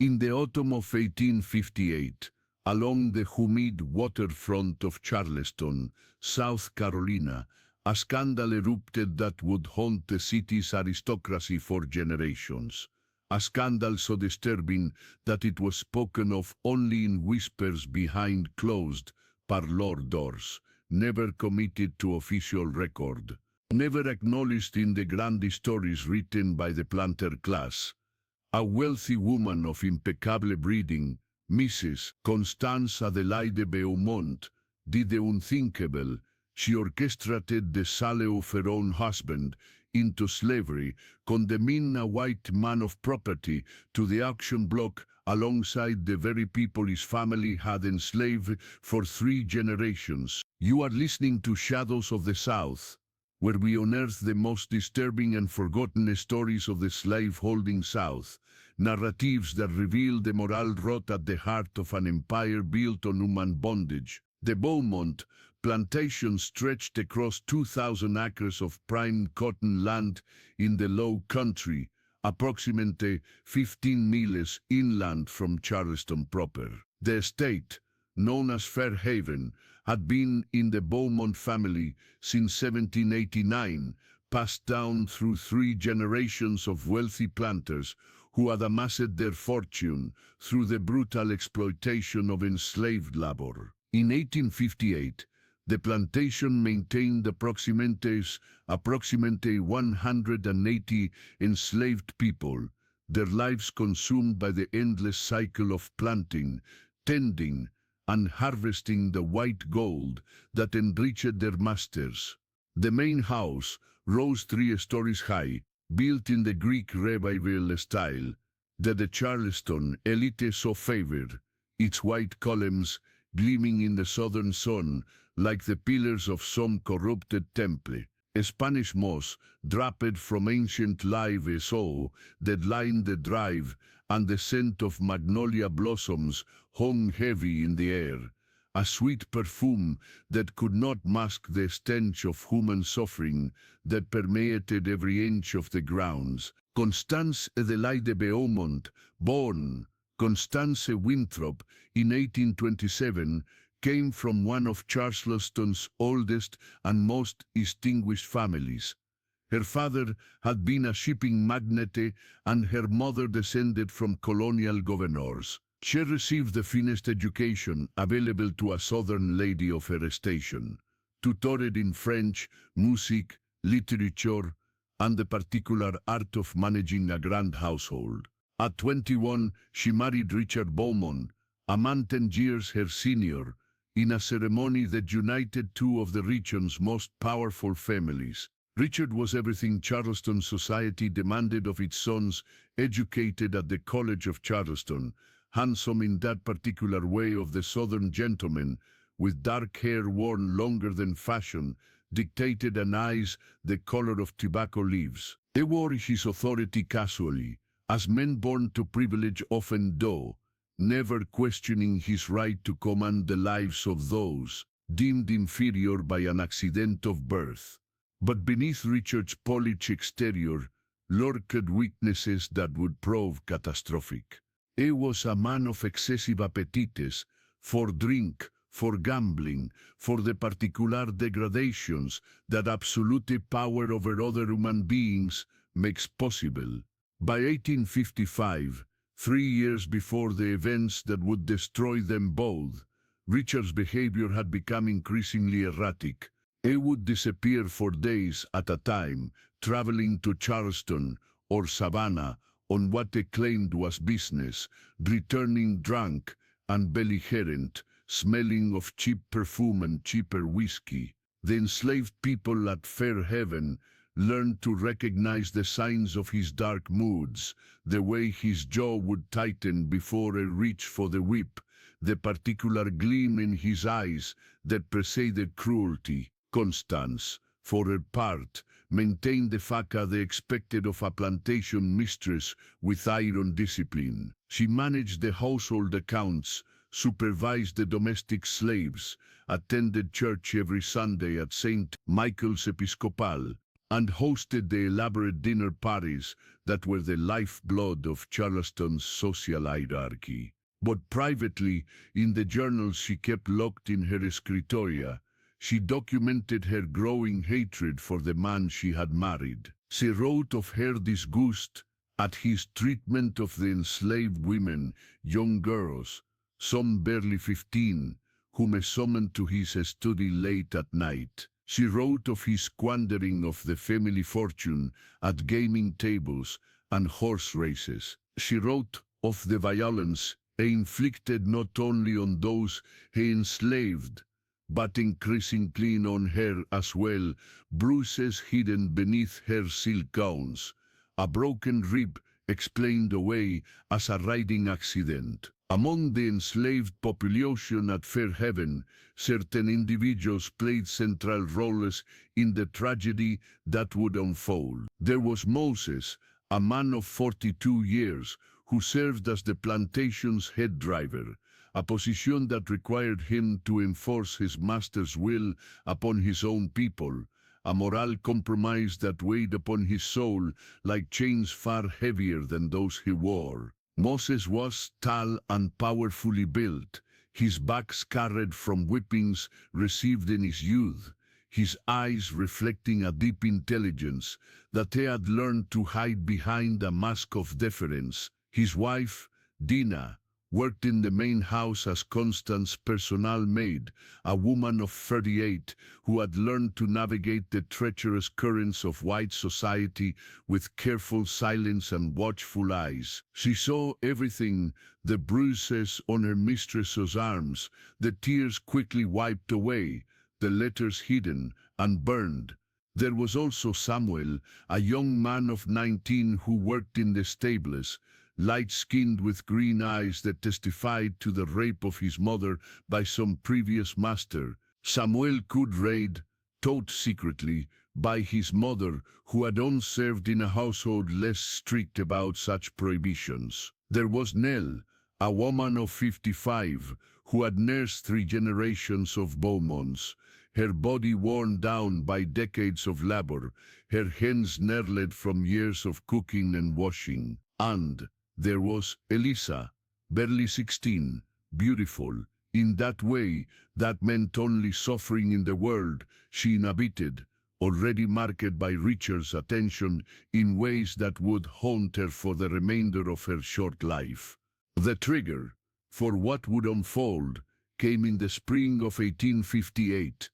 In the autumn of 1858, along the humid waterfront of Charleston, South Carolina, a scandal erupted that would haunt the city's aristocracy for generations. A scandal so disturbing that it was spoken of only in whispers behind closed parlor doors, never committed to official record, never acknowledged in the grand stories written by the planter class. A wealthy woman of impeccable breeding, Mrs. Constance Adelaide Beaumont, did the unthinkable. She orchestrated the sale of her own husband into slavery, condemning a white man of property to the auction block alongside the very people his family had enslaved for 3 generations. You are listening to Shadows of the South, where we unearth the most disturbing and forgotten stories of the slave-holding South, narratives that reveal the moral rot at the heart of an empire built on human bondage. The Beaumont plantation stretched across 2,000 acres of prime cotton land in the Low Country, approximately 15 miles inland from Charleston proper. The estate, known as Fair Haven, had been in the Beaumont family since 1789, passed down through 3 generations of wealthy planters who had amassed their fortune through the brutal exploitation of enslaved labor. In 1858, the plantation maintained approximately 180 enslaved people, their lives consumed by the endless cycle of planting, tending, and harvesting the white gold that enriched their masters. The main house rose 3 stories high, built in the Greek Revival style that the Charleston elite so favored, its white columns gleaming in the southern sun like the pillars of some corrupted temple. A Spanish moss, draped from ancient live oak that lined the drive, and the scent of magnolia blossoms hung heavy in the air, a sweet perfume that could not mask the stench of human suffering that permeated every inch of the grounds. Constance Adelaide Beaumont, born Constance Winthrop in 1827, came from one of Charleston's oldest and most distinguished families. Her father had been a shipping magnate and her mother descended from colonial governors. She received the finest education available to a southern lady of her station, tutored in French, music, literature, and the particular art of managing a grand household. At 21, she married Richard Beaumont, a man 10 years her senior, in a ceremony that united 2 of the region's most powerful families. Richard was everything Charleston society demanded of its sons, educated at the College of Charleston, handsome in that particular way of the southern gentleman, with dark hair worn longer than fashion, dictated and eyes the color of tobacco leaves. He wore his authority casually, as men born to privilege often do, never questioning his right to command the lives of those deemed inferior by an accident of birth. But beneath Richard's polished exterior lurked weaknesses that would prove catastrophic. He was a man of excessive appetites for drink, for gambling, for the particular degradations that absolute power over other human beings makes possible. By 1855, 3 years before the events that would destroy them both, Richard's behavior had become increasingly erratic. He would disappear for days at a time, traveling to Charleston or Savannah on what they claimed was business, returning drunk and belligerent, smelling of cheap perfume and cheaper whiskey. The enslaved people at Fair Haven learned to recognize the signs of his dark moods, the way his jaw would tighten before a reach for the whip, the particular gleam in his eyes that preceded cruelty. Constance, for her part, maintained the facade they expected of a plantation mistress with iron discipline. She managed the household accounts, supervised the domestic slaves, attended church every Sunday at St. Michael's Episcopal, and hosted the elaborate dinner parties that were the lifeblood of Charleston's social hierarchy. But privately, in the journals she kept locked in her escritoria, she documented her growing hatred for the man she had married. She wrote of her disgust at his treatment of the enslaved women, young girls, some barely 15, whom he summoned to his study late at night. She wrote of his squandering of the family fortune at gaming tables and horse races. She wrote of the violence he inflicted not only on those he enslaved, but increasingly on her as well, bruises hidden beneath her silk gowns, a broken rib explained away as a riding accident. Among the enslaved population at Fairhaven, certain individuals played central roles in the tragedy that would unfold. There was Moses, a man of 42 years, who served as the plantation's head driver, a position that required him to enforce his master's will upon his own people, a moral compromise that weighed upon his soul like chains far heavier than those he wore. Moses was tall and powerfully built, his back scarred from whippings received in his youth, his eyes reflecting a deep intelligence that he had learned to hide behind a mask of deference. His wife, Dinah, worked in the main house as Constance's personal maid, a woman of 38 who had learned to navigate the treacherous currents of white society with careful silence and watchful eyes. She saw everything, the bruises on her mistress's arms, the tears quickly wiped away, the letters hidden and burned. There was also Samuel, a young man of 19 who worked in the stables, light-skinned with green eyes that testified to the rape of his mother by some previous master. Samuel could read, taught secretly, by his mother, who had once served in a household less strict about such prohibitions. There was Nell, a woman of 55, who had nursed 3 generations of Beaumonts, her body worn down by decades of labor, her hands gnarled from years of cooking and washing. And there was Elisa, barely 16, beautiful, in that way that meant only suffering in the world she inhabited, already marked by Richard's attention in ways that would haunt her for the remainder of her short life. The trigger for what would unfold came in the spring of 1858,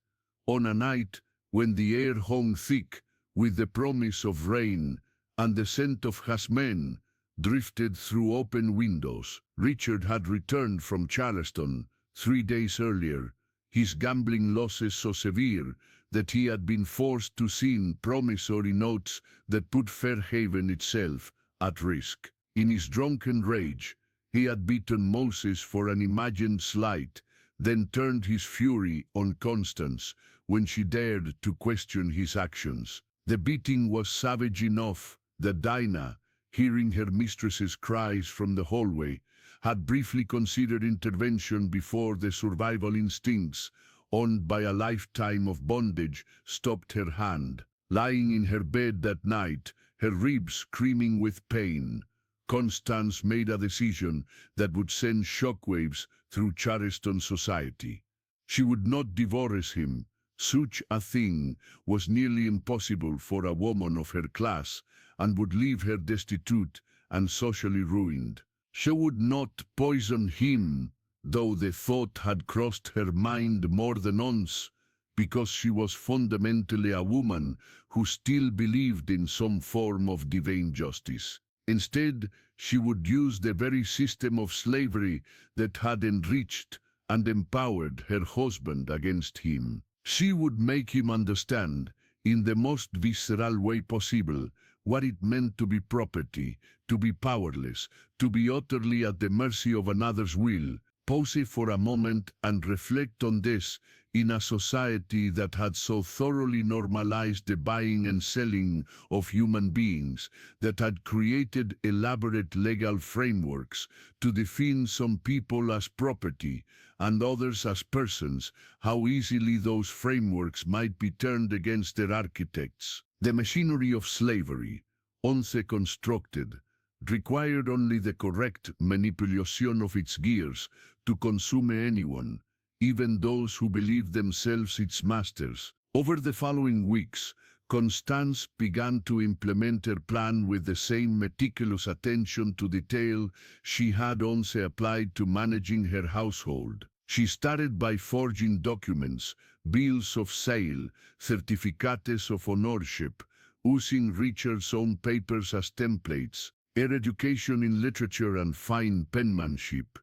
on a night when the air hung thick with the promise of rain and the scent of jasmine drifted through open windows. Richard had returned from Charleston 3 days earlier, his gambling losses so severe that he had been forced to sign promissory notes that put Fairhaven itself at risk. In his drunken rage, he had beaten Moses for an imagined slight, then turned his fury on Constance when she dared to question his actions. The beating was savage enough that Dinah, hearing her mistress's cries from the hallway, had briefly considered intervention before the survival instincts, owned by a lifetime of bondage, stopped her hand. Lying in her bed that night, her ribs screaming with pain, Constance made a decision that would send shockwaves through Charleston society. She would not divorce him. Such a thing was nearly impossible for a woman of her class, and would leave her destitute and socially ruined. She would not poison him, though the thought had crossed her mind more than once, because she was fundamentally a woman who still believed in some form of divine justice. Instead, she would use the very system of slavery that had enriched and empowered her husband against him. She would make him understand, in the most visceral way possible, what it meant to be property, to be powerless, to be utterly at the mercy of another's will. Pause for a moment and reflect on this in a society that had so thoroughly normalized the buying and selling of human beings, that had created elaborate legal frameworks to define some people as property and others as persons, how easily those frameworks might be turned against their architects. The machinery of slavery, once constructed, required only the correct manipulation of its gears to consume anyone, even those who believed themselves its masters. Over the following weeks, Constance began to implement her plan with the same meticulous attention to detail she had once applied to managing her household. She started by forging documents, bills of sale, certificates of ownership, using Richard's own papers as templates. Her education in literature and fine penmanship,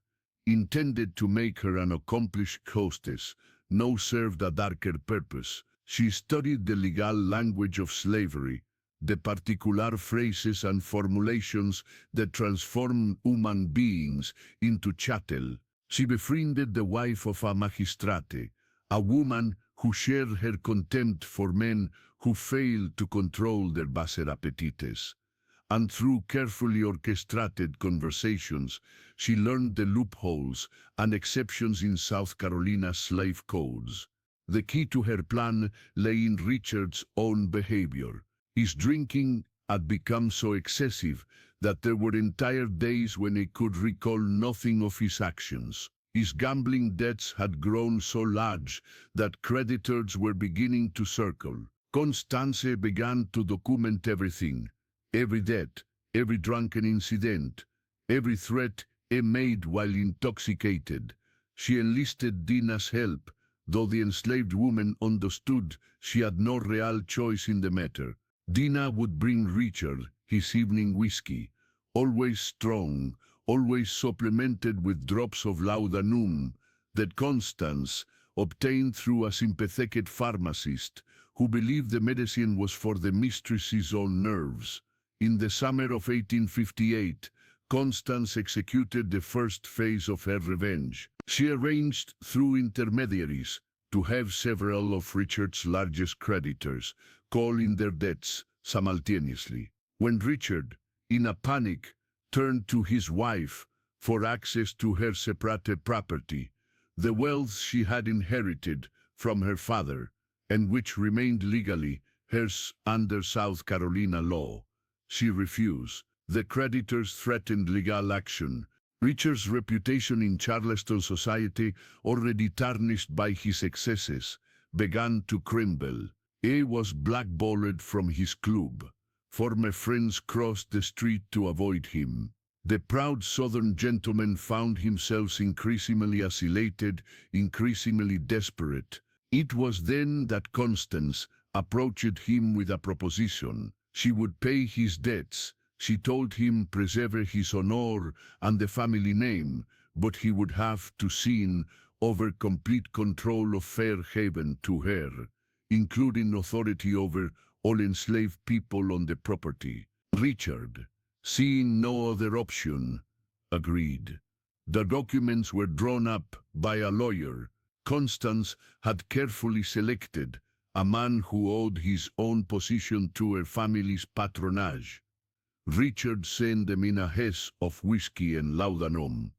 intended to make her an accomplished hostess, now served a darker purpose. She studied the legal language of slavery, the particular phrases and formulations that transform human beings into chattel. She befriended the wife of a magistrate, a woman who shared her contempt for men who failed to control their baser appetites. And through carefully orchestrated conversations, she learned the loopholes and exceptions in South Carolina's slave codes. The key to her plan lay in Richard's own behavior. His drinking had become so excessive that there were entire days when he could recall nothing of his actions. His gambling debts had grown so large that creditors were beginning to circle. Constance began to document everything, every debt, every drunken incident, every threat he made while intoxicated. She enlisted Dina's help, though the enslaved woman understood she had no real choice in the matter. Dina would bring Richard his evening whiskey, always strong, always supplemented with drops of laudanum, that Constance obtained through a sympathetic pharmacist who believed the medicine was for the mistress's own nerves. In the summer of 1858, Constance executed the first phase of her revenge. She arranged through intermediaries to have several of Richard's largest creditors call in their debts simultaneously. When Richard, in a panic, turned to his wife for access to her separate property, the wealth she had inherited from her father, and which remained legally hers under South Carolina law, she refused. The creditors threatened legal action. Richard's reputation in Charleston society, already tarnished by his excesses, began to crumble. He was blackballed from his club. Former friends crossed the street to avoid him. The proud Southern gentleman found himself increasingly isolated, increasingly desperate. It was then that Constance approached him with a proposition. She would pay his debts. She told him preserve his honor and the family name, but he would have to sign over complete control of Fair Haven to her, including authority over all enslaved people on the property. Richard, seeing no other option, agreed. The documents were drawn up by a lawyer. Constance had carefully selected a man who owed his own position to her family's patronage. Richard sent them in a hess of whiskey and laudanum,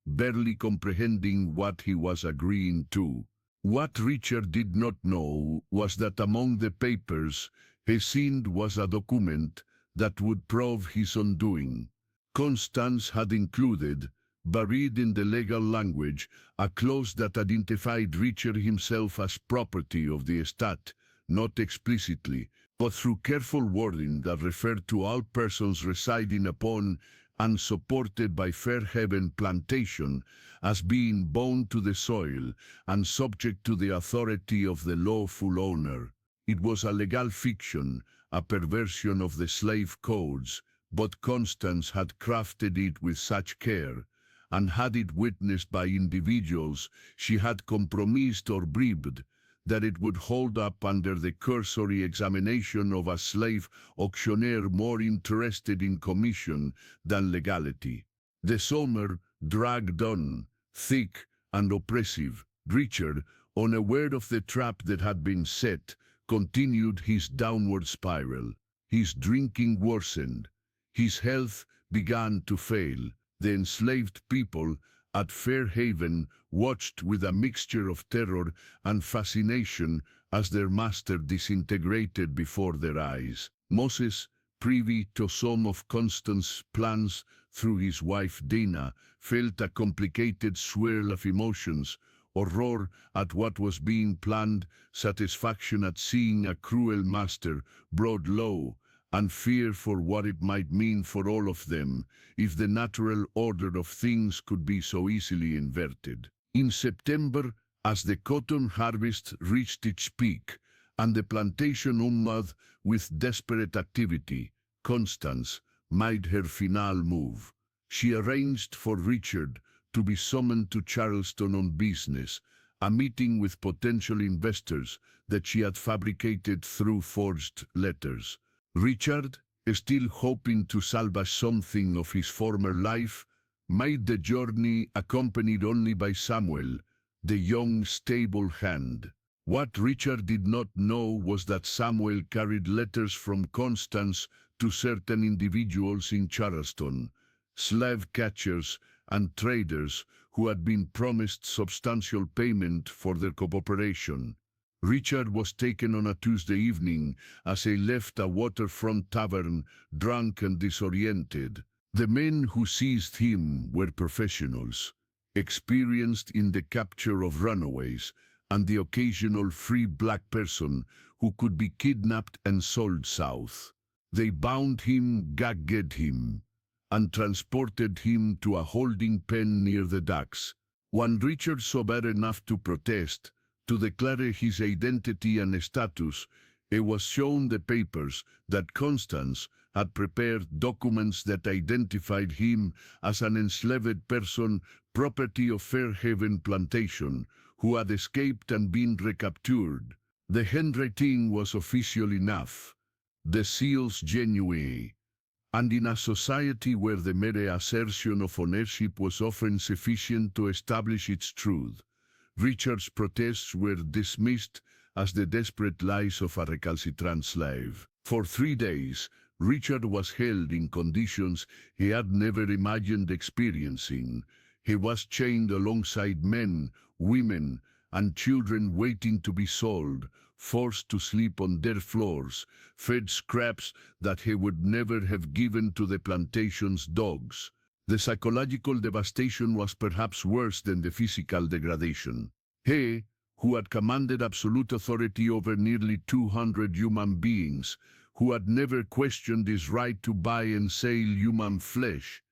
barely comprehending what he was agreeing to. What Richard did not know was that among the papers he signed was a document that would prove his undoing. Constance had included, buried in the legal language, a clause that identified Richard himself as property of the estate, not explicitly, but through careful wording that referred to all persons residing upon and supported by Fair Haven Plantation as being bound to the soil and subject to the authority of the lawful owner. It was a legal fiction, a perversion of the slave codes, but Constance had crafted it with such care, and had it witnessed by individuals she had compromised or bribed, that it would hold up under the cursory examination of a slave auctioneer more interested in commission than legality. The summer dragged on, thick and oppressive. Richard, unaware of the trap that had been set, continued his downward spiral. His drinking worsened. His health began to fail. The enslaved people at Fair Haven watched with a mixture of terror and fascination as their master disintegrated before their eyes. Moses, privy to some of Constance's plans through his wife Dina, felt a complicated swirl of emotions: horror at what was being planned, satisfaction at seeing a cruel master brought low, and fear for what it might mean for all of them if the natural order of things could be so easily inverted. In September, as the cotton harvest reached its peak, and the plantation hummed with desperate activity, Constance made her final move. She arranged for Richard to be summoned to Charleston on business, a meeting with potential investors that she had fabricated through forged letters. Richard, still hoping to salvage something of his former life, made the journey accompanied only by Samuel, the young stable hand. What Richard did not know was that Samuel carried letters from Constance to certain individuals in Charleston, slave catchers and traders who had been promised substantial payment for their cooperation. Richard was taken on a Tuesday evening as he left a waterfront tavern, drunk and disoriented. The men who seized him were professionals, experienced in the capture of runaways, and the occasional free black person who could be kidnapped and sold south. They bound him, gagged him, and transported him to a holding pen near the docks. When Richard sobered enough to protest, to declare his identity and status, it was shown the papers that Constance had prepared documents that identified him as an enslaved person, property of Fairhaven Plantation, who had escaped and been recaptured. The handwriting was official enough, the seals genuine, and in a society where the mere assertion of ownership was often sufficient to establish its truth, Richard's protests were dismissed as the desperate lies of a recalcitrant slave. For 3 days, Richard was held in conditions he had never imagined experiencing. He was chained alongside men, women, and children waiting to be sold, forced to sleep on dirt floors, fed scraps that he would never have given to the plantation's dogs. The psychological devastation was perhaps worse than the physical degradation. He, who had commanded absolute authority over nearly 200 human beings, who had never questioned his right to buy and sell human flesh,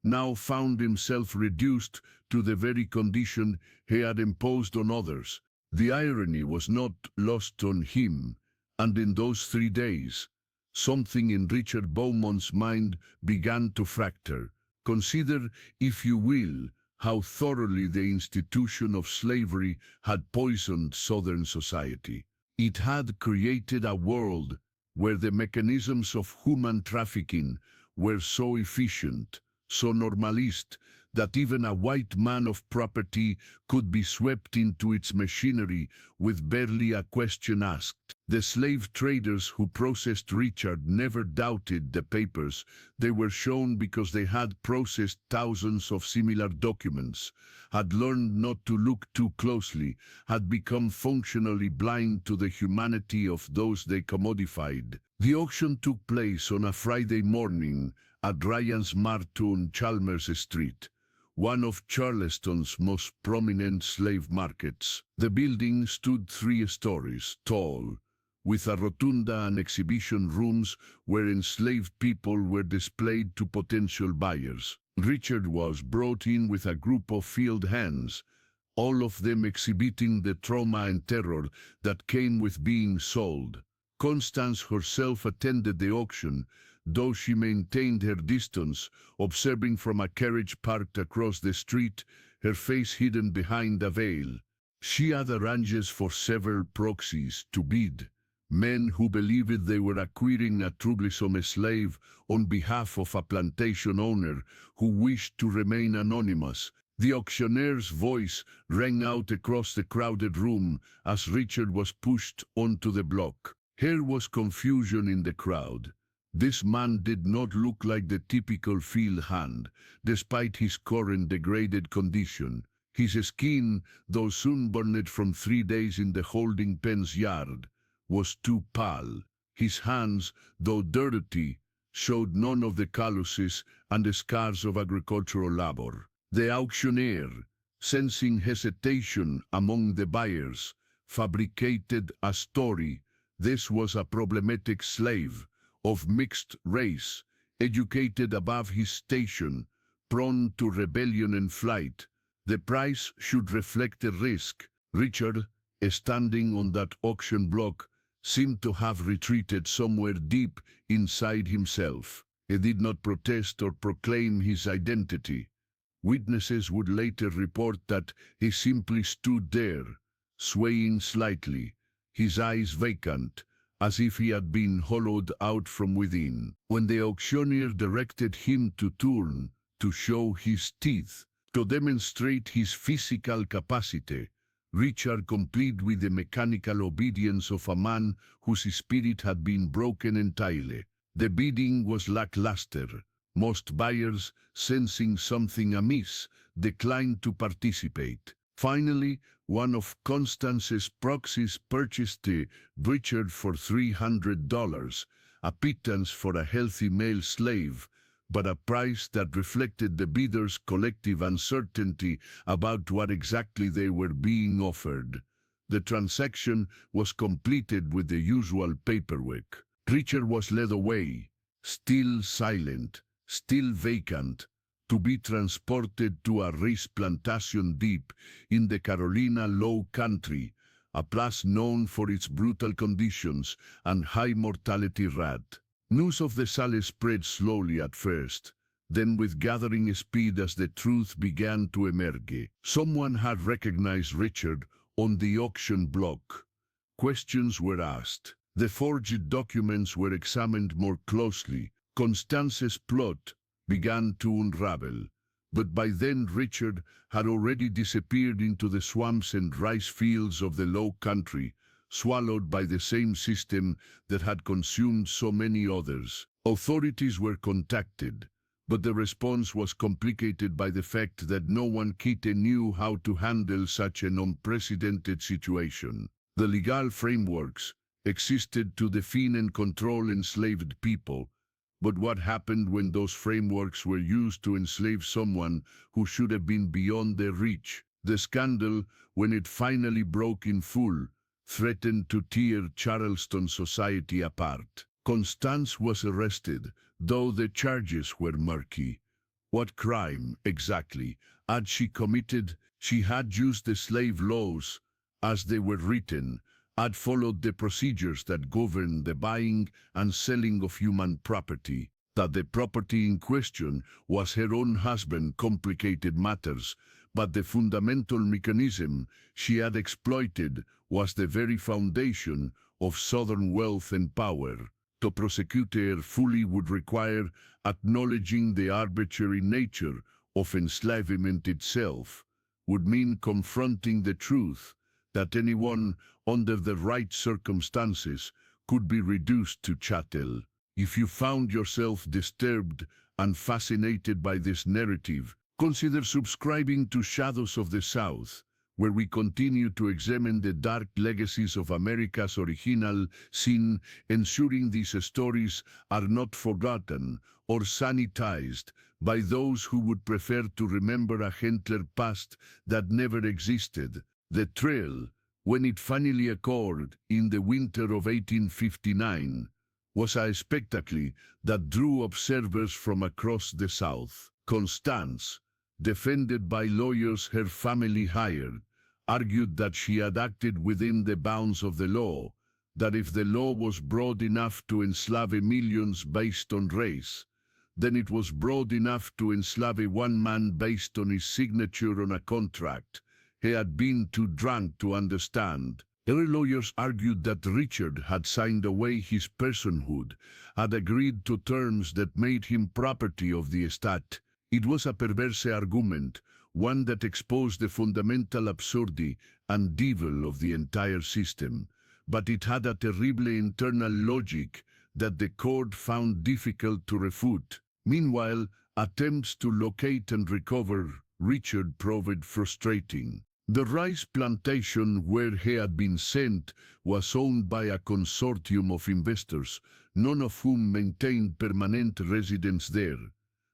now found himself reduced to the very condition he had imposed on others. The irony was not lost on him, and in those 3 days, something in Richard Beaumont's mind began to fracture. Consider, if you will, how thoroughly the institution of slavery had poisoned Southern society. It had created a world where the mechanisms of human trafficking were so efficient, so normalist, that even a white man of property could be swept into its machinery with barely a question asked. The slave traders who processed Richard never doubted the papers they were shown because they had processed thousands of similar documents, had learned not to look too closely, had become functionally blind to the humanity of those they commodified. The auction took place on a Friday morning at Ryan's Martin Chalmers Street, one of Charleston's most prominent slave markets. The building stood 3 stories tall, with a rotunda and exhibition rooms where enslaved people were displayed to potential buyers. Richard was brought in with a group of field hands, all of them exhibiting the trauma and terror that came with being sold. Constance herself attended the auction, though she maintained her distance, observing from a carriage parked across the street, her face hidden behind a veil. She had arranged for several proxies to bid, men who believed they were acquiring a troublesome slave on behalf of a plantation owner who wished to remain anonymous. The auctioneer's voice rang out across the crowded room as Richard was pushed onto the block. There was confusion in the crowd. This man did not look like the typical field hand, despite his current degraded condition. His skin, though sunburned from 3 days in the holding pen's yard, was too pale. His hands, though dirty, showed none of the calluses and the scars of agricultural labor. The auctioneer, sensing hesitation among the buyers, fabricated a story. This was a problematic slave, of mixed race, educated above his station, prone to rebellion and flight. The price should reflect the risk. Richard, standing on that auction block, seemed to have retreated somewhere deep inside himself. He did not protest or proclaim his identity. Witnesses would later report that he simply stood there, swaying slightly, his eyes vacant, as if he had been hollowed out from within. When the auctioneer directed him to turn, to show his teeth, to demonstrate his physical capacity, Richard complied with the mechanical obedience of a man whose spirit had been broken entirely. The bidding was lackluster. Most buyers, sensing something amiss, declined to participate. Finally, one of Constance's proxies purchased Richard for $300, a pittance for a healthy male slave, but a price that reflected the bidders' collective uncertainty about what exactly they were being offered. The transaction was completed with the usual paperwork. Richard was led away, still silent, still vacant, to be transported to a rice plantation deep in the Carolina Low Country, a place known for its brutal conditions and high mortality rate. News of the sale spread slowly at first, then with gathering speed as the truth began to emerge. Someone had recognized Richard on the auction block. Questions were asked. The forged documents were examined more closely. Constance's plot began to unravel, but by then Richard had already disappeared into the swamps and rice fields of the Low Country, swallowed by the same system that had consumed so many others. Authorities were contacted, but the response was complicated by the fact that no one quite knew how to handle such an unprecedented situation. The legal frameworks existed to define and control enslaved people, but what happened when those frameworks were used to enslave someone who should have been beyond their reach? The scandal, when it finally broke in full, threatened to tear Charleston society apart. Constance was arrested, though the charges were murky. What crime, exactly, had she committed? She had used the slave laws, as they were written, had followed the procedures that govern the buying and selling of human property. That the property in question was her own husband complicated matters, but the fundamental mechanism she had exploited was the very foundation of Southern wealth and power. To prosecute her fully would require acknowledging the arbitrary nature of enslavement itself, would mean confronting the truth that anyone, under the right circumstances, could be reduced to chattel. If you found yourself disturbed and fascinated by this narrative, consider subscribing to Shadows of the South, where we continue to examine the dark legacies of America's original sin, ensuring these stories are not forgotten or sanitized by those who would prefer to remember a gentler past that never existed. The trail, when it finally occurred in the winter of 1859, was a spectacle that drew observers from across the South. Constance, defended by lawyers her family hired, argued that she had acted within the bounds of the law, that if the law was broad enough to enslave millions based on race, then it was broad enough to enslave one man based on his signature on a contract he had been too drunk to understand. Other lawyers argued that Richard had signed away his personhood, had agreed to terms that made him property of the estate. It was a perverse argument, one that exposed the fundamental absurdity and evil of the entire system, but it had a terrible internal logic that the court found difficult to refute. Meanwhile, attempts to locate and recover Richard proved frustrating. The rice plantation where he had been sent was owned by a consortium of investors, none of whom maintained permanent residence there.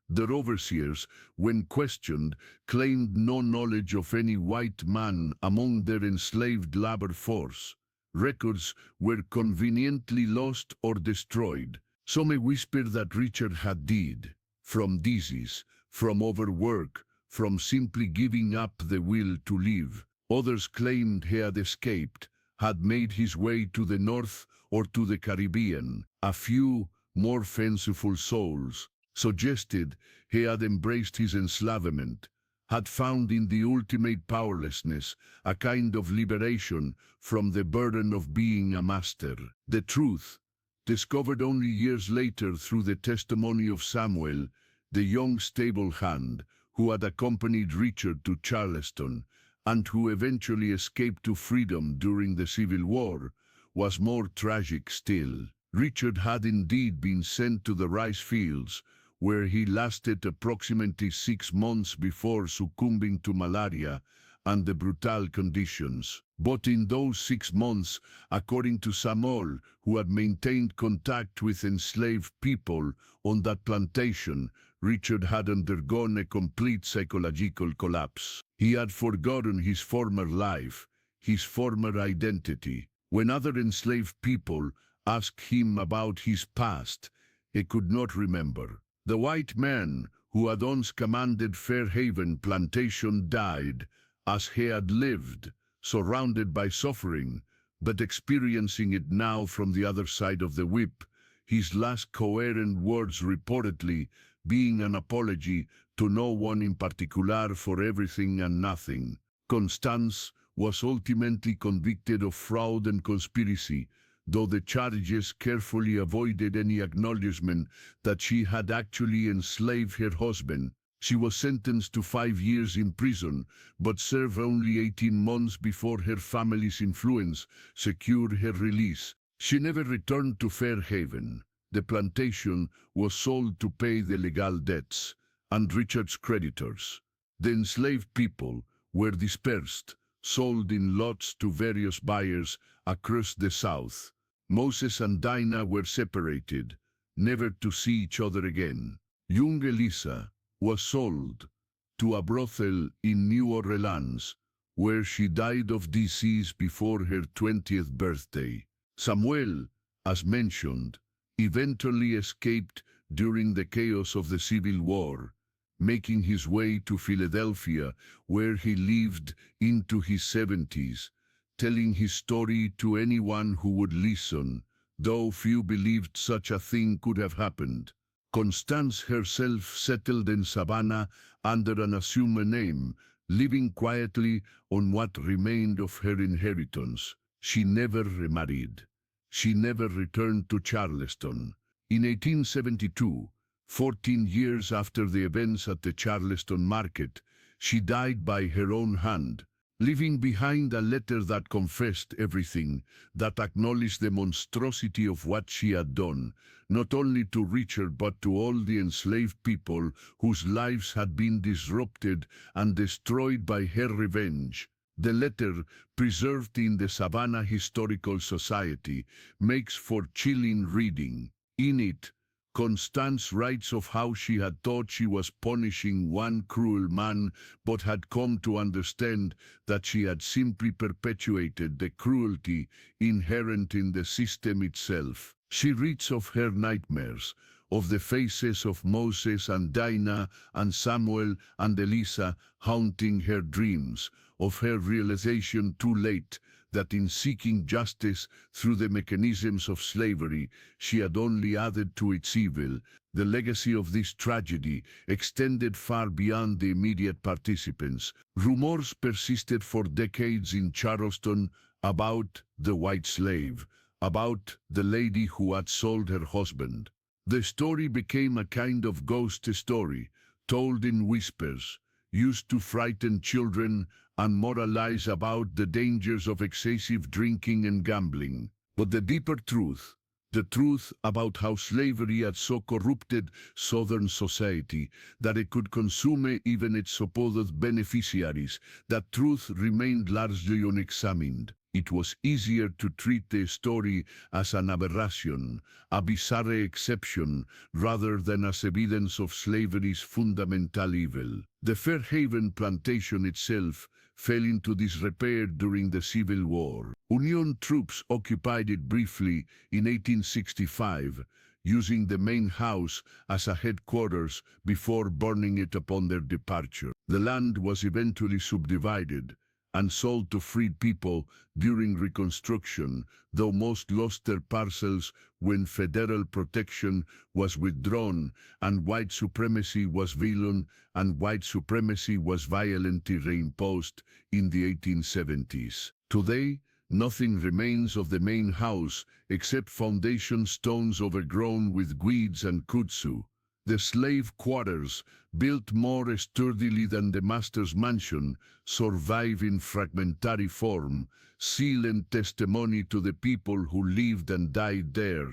The overseers, when questioned, claimed no knowledge of any white man among their enslaved labor force. Records were conveniently lost or destroyed. Some whisper that Richard had died from disease, from overwork, from simply giving up the will to live. Others claimed he had escaped, had made his way to the north or to the Caribbean. A few, more fanciful souls, suggested he had embraced his enslavement, had found in the ultimate powerlessness a kind of liberation from the burden of being a master. The truth, discovered only years later through the testimony of Samuel, the young stable hand, who had accompanied Richard to Charleston, and who eventually escaped to freedom during the Civil War, was more tragic still. Richard had indeed been sent to the rice fields, where he lasted approximately 6 months before succumbing to malaria and the brutal conditions. But in those 6 months, according to Samuel, who had maintained contact with enslaved people on that plantation, Richard had undergone a complete psychological collapse. He had forgotten his former life, his former identity. When other enslaved people asked him about his past, he could not remember. The white man who had once commanded Fairhaven Plantation died as he had lived, surrounded by suffering, but experiencing it now from the other side of the whip, his last coherent words reportedly being an apology to no one in particular for everything and nothing. Constance was ultimately convicted of fraud and conspiracy, though the charges carefully avoided any acknowledgement that she had actually enslaved her husband. She was sentenced to 5 years in prison, but served only 18 months before her family's influence secured her release. She never returned to Fairhaven. The plantation was sold to pay the legal debts and Richard's creditors. The enslaved people were dispersed, sold in lots to various buyers across the South. Moses and Dinah were separated, never to see each other again. Young Elisa was sold to a brothel in New Orleans, where she died of disease before her 20th birthday. Samuel, as mentioned, eventually escaped during the chaos of the Civil War, making his way to Philadelphia, where he lived into his 70s, telling his story to anyone who would listen, though few believed such a thing could have happened. Constance herself settled in Savannah under an assumed name, living quietly on what remained of her inheritance. She never remarried. She never returned to Charleston. In 1872, 14 years after the events at the Charleston market, she died by her own hand, leaving behind a letter that confessed everything, that acknowledged the monstrosity of what she had done, not only to Richard but to all the enslaved people whose lives had been disrupted and destroyed by her revenge. The letter, preserved in the Savannah Historical Society, makes for chilling reading. In it, Constance writes of how she had thought she was punishing one cruel man, but had come to understand that she had simply perpetuated the cruelty inherent in the system itself. She reads of her nightmares, of the faces of Moses and Dinah and Samuel and Elisa haunting her dreams, of her realization too late that in seeking justice through the mechanisms of slavery, she had only added to its evil. The legacy of this tragedy extended far beyond the immediate participants. Rumors persisted for decades in Charleston about the white slave, about the lady who had sold her husband. The story became a kind of ghost story, told in whispers, used to frighten children and moralize about the dangers of excessive drinking and gambling. But the deeper truth, The truth about how slavery had so corrupted Southern society that it could consume even its supposed beneficiaries, that truth remained largely unexamined. It was easier to treat the story as an aberration, a bizarre exception, rather than as evidence of slavery's fundamental evil. The Fairhaven plantation itself fell into disrepair during the Civil War. Union troops occupied it briefly in 1865, using the main house as a headquarters before burning it upon their departure. The land was eventually subdivided and sold to freed people during Reconstruction, though most lost their parcels when federal protection was withdrawn and white supremacy was violently reimposed in the 1870s. Today, nothing remains of the main house except foundation stones overgrown with weeds and kudzu. The slave quarters, built more sturdily than the master's mansion, survive in fragmentary form, seal and testimony to the people who lived and died there.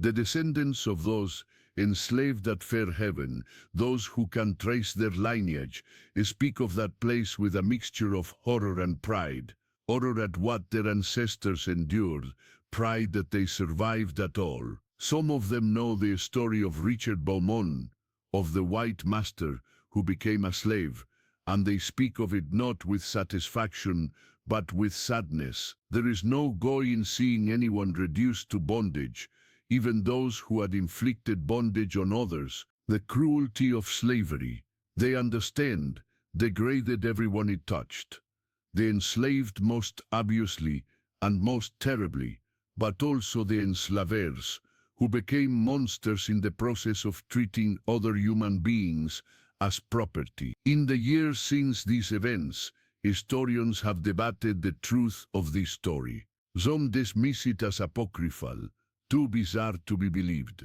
The descendants of those enslaved at Fairhaven, those who can trace their lineage, speak of that place with a mixture of horror and pride. Horror at what their ancestors endured, pride that they survived at all. Some of them know the story of Richard Beaumont, of the white master who became a slave, and they speak of it not with satisfaction, but with sadness. There is no joy in seeing anyone reduced to bondage, even those who had inflicted bondage on others. The cruelty of slavery, they understand, degraded everyone it touched. They enslaved most obviously and most terribly, but also the enslavers, who became monsters in the process of treating other human beings as property. In the years since these events, historians have debated the truth of this story. Some dismiss it as apocryphal, too bizarre to be believed.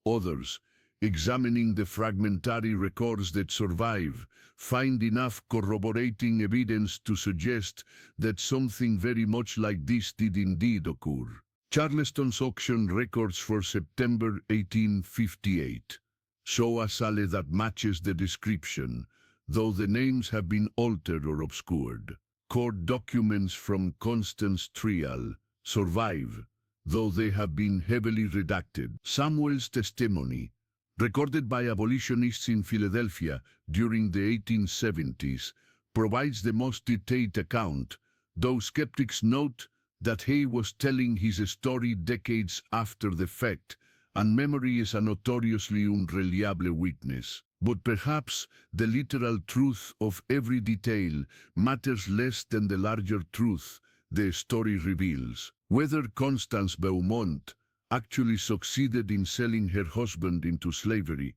Others, examining the fragmentary records that survive, find enough corroborating evidence to suggest that something very much like this did indeed occur. Charleston's auction records for September 1858 show a sale that matches the description, though the names have been altered or obscured. Court documents from Constance trial survive, though they have been heavily redacted. Samuel's testimony, recorded by abolitionists in Philadelphia during the 1870s, provides the most detailed account, though skeptics note that he was telling his story decades after the fact, and memory is a notoriously unreliable witness. But perhaps the literal truth of every detail matters less than the larger truth the story reveals. Whether Constance Beaumont actually succeeded in selling her husband into slavery,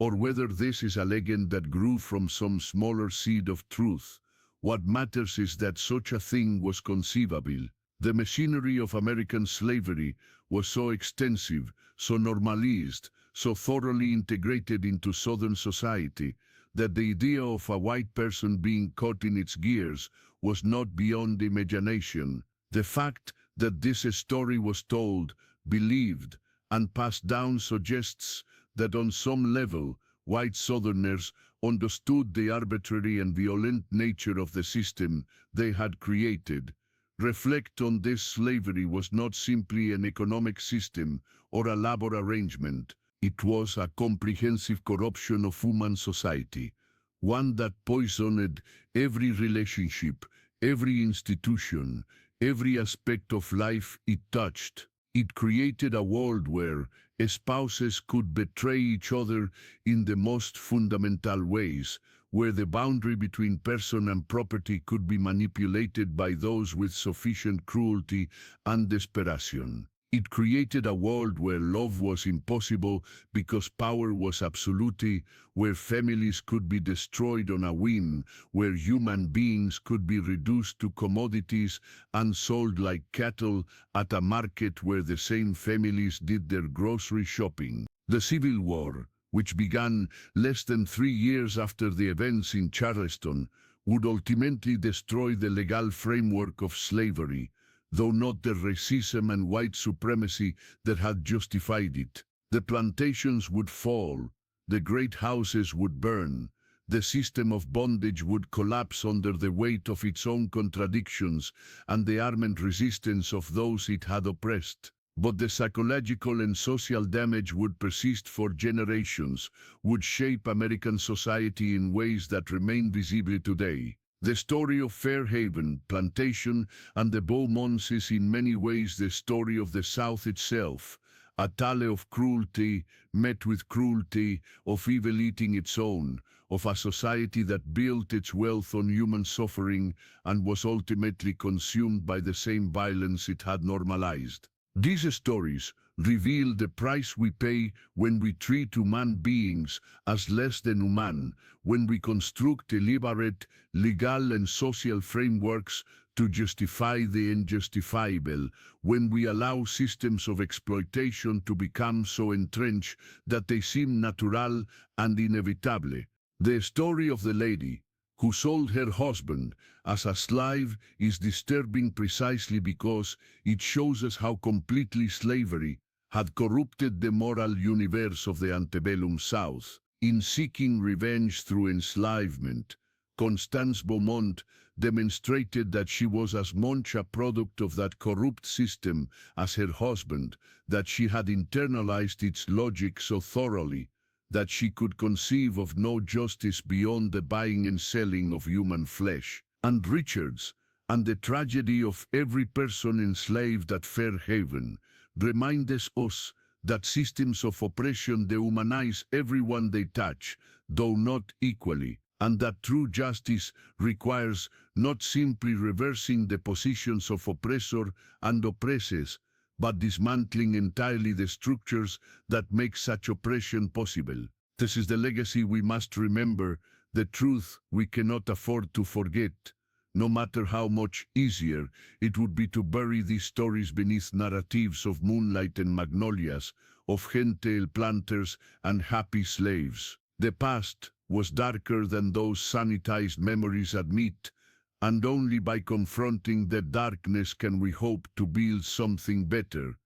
or whether this is a legend that grew from some smaller seed of truth, what matters is that such a thing was conceivable. The machinery of American slavery was so extensive, so normalized, so thoroughly integrated into Southern society, that the idea of a white person being caught in its gears was not beyond imagination. The fact that this story was told, believed, and passed down suggests that on some level, white Southerners understood the arbitrary and violent nature of the system they had created. Reflect on this: slavery was not simply an economic system or a labor arrangement. It was a comprehensive corruption of human society, one that poisoned every relationship, every institution, every aspect of life it touched. It created a world where spouses could betray each other in the most fundamental ways, where the boundary between person and property could be manipulated by those with sufficient cruelty and desperation. It created a world where love was impossible because power was absolute, where families could be destroyed on a whim, where human beings could be reduced to commodities and sold like cattle at a market where the same families did their grocery shopping. The Civil War, which began less than 3 years after the events in Charleston, would ultimately destroy the legal framework of slavery, though not the racism and white supremacy that had justified it. The plantations would fall, the great houses would burn, the system of bondage would collapse under the weight of its own contradictions and the armed resistance of those it had oppressed. But the psychological and social damage would persist for generations, would shape American society in ways that remain visible today. The story of Fairhaven, Plantation, and the Beaumonts is in many ways the story of the South itself, a tale of cruelty met with cruelty, of evil eating its own, of a society that built its wealth on human suffering and was ultimately consumed by the same violence it had normalized. These stories reveal the price we pay when we treat human beings as less than human, when we construct elaborate legal and social frameworks to justify the unjustifiable, when we allow systems of exploitation to become so entrenched that they seem natural and inevitable. The story of the lady who sold her husband as a slave is disturbing precisely because it shows us how completely slavery had corrupted the moral universe of the antebellum South. In seeking revenge through enslavement, Constance Beaumont demonstrated that she was as much a product of that corrupt system as her husband, that she had internalized its logic so thoroughly that she could conceive of no justice beyond the buying and selling of human flesh. And Richards, and the tragedy of every person enslaved at Fairhaven, reminds us that systems of oppression dehumanize everyone they touch, though not equally, and that true justice requires not simply reversing the positions of oppressor and oppressed, but dismantling entirely the structures that make such oppression possible. This is the legacy we must remember, the truth we cannot afford to forget, no matter how much easier it would be to bury these stories beneath narratives of moonlight and magnolias, of genteel planters and happy slaves. The past was darker than those sanitized memories admit, and only by confronting the darkness can we hope to build something better.